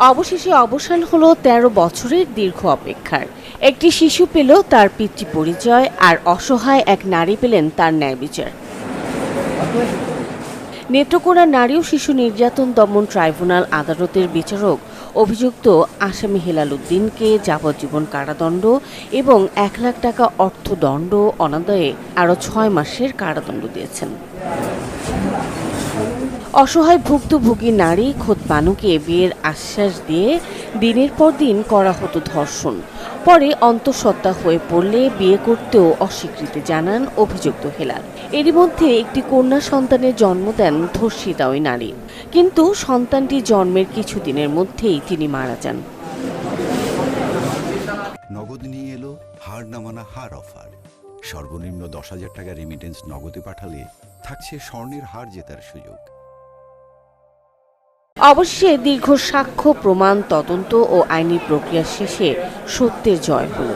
অবশেষে অবসান হলো ১৩ বছরের দীর্ঘ অপেক্ষার। একটি শিশু পেল তার পিতৃ পরিচয়, আর অসহায় এক নারী পেলেন তার ন্যায় বিচার। নেত্রকোনা নারী ও শিশু নির্যাতন দমন ট্রাইব্যুনাল আদালতের বিচারক অভিযুক্ত আসামি হেলাল উদ্দিনকে যাবজ্জীবন কারাদণ্ড এবং ১ লাখ টাকা অর্থদণ্ড, অনাদায়ে আরও ৬ মাসের কারাদণ্ড দিয়েছেন। অসহায় ভুক্তভোগী নারী খোদ বানুকে বিয়ের আশ্বাস দিয়ে দিনের পর দিন করা হতো ধর্ষণ। পরে অন্তঃসত্ত্বা হয়ে পড়লে বিয়ে করতেও অস্বীকৃতি জানান অভিযুক্ত হেলাল। এরই মধ্যে একটি কন্যা সন্তানের জন্ম দেন ধর্ষিতা ওই নারী, কিন্তু সন্তানটি জন্মের কিছুদিনের মধ্যেই তিনি মারা যান। নগদ নিয়ে এলো হার না মানা হার অফার। সর্বনিম্ন ১০,০০০ টাকা রেমিটেন্স নগদে পাঠালে থাকছে স্বর্ণের হার জেতার সুযোগ। অবশ্যই দীর্ঘ সাক্ষ্য প্রমাণ, তদন্ত ও আইনি প্রক্রিয়া শেষে সত্যের জয় হল।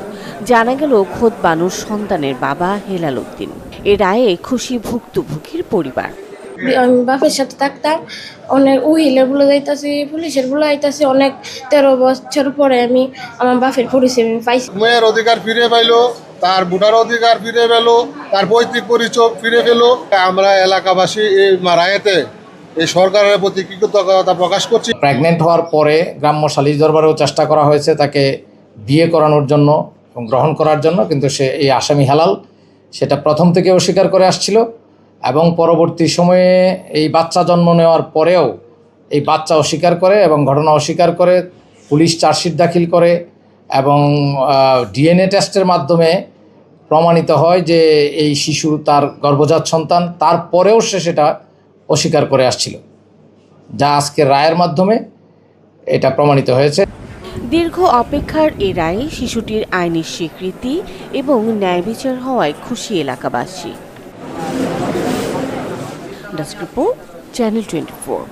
জানা গেল খোদ বানুর সন্তানের বাবা হেলাল উদ্দিন। এ রায়ে খুশি ভুক্তভোগীর পরিবার। আমি বাপের সাথে থাকতাম, অনেক উহিলের বলে যাইতাছি, পুলিশের বলে আইতাছি। অনেক ১৩ বছর পরে আমি আমার বাপের পরিচয় পাইছি। মেয়ের অধিকার ফিরে পাইলো, তার ভোটার অধিকার ফিরে পেলো, তার পৈতৃক পরিচয় ফিরে পেলো। আমরা এলাকাবাসী এই রায়েতে এই সরকারের প্রতি কৃতজ্ঞতা প্রকাশ করছি। প্রেগনেন্ট হওয়ার পরে গ্রাম্য সালিশ দরবারেও চেষ্টা করা হয়েছে তাকে বিয়ে করানোর জন্য এবং গ্রহণ করার জন্য, কিন্তু সে এই আসামি হেলাল সেটা প্রথম থেকে অস্বীকার করে আসছিল এবং পরবর্তী সময়ে এই বাচ্চা জন্ম নেওয়ার পরেও এই বাচ্চা অস্বীকার করে এবং ঘটনা অস্বীকার করে। পুলিশ চার্জশিট দাখিল করে এবং ডিএনএ টেস্টের মাধ্যমে প্রমাণিত হয় যে এই শিশু তার গর্ভজাত সন্তান। তারপরেও সে সেটা অস্বীকার করে আসছিল, যা আজকে রায়ের মাধ্যমে এটা প্রমাণিত হয়েছে। দীর্ঘ অপেক্ষার এ রায়ে শিশুটির আইনি স্বীকৃতি এবং ন্যায় বিচার হওয়ায় খুশি এলাকাবাসী। Desk report, channel 24।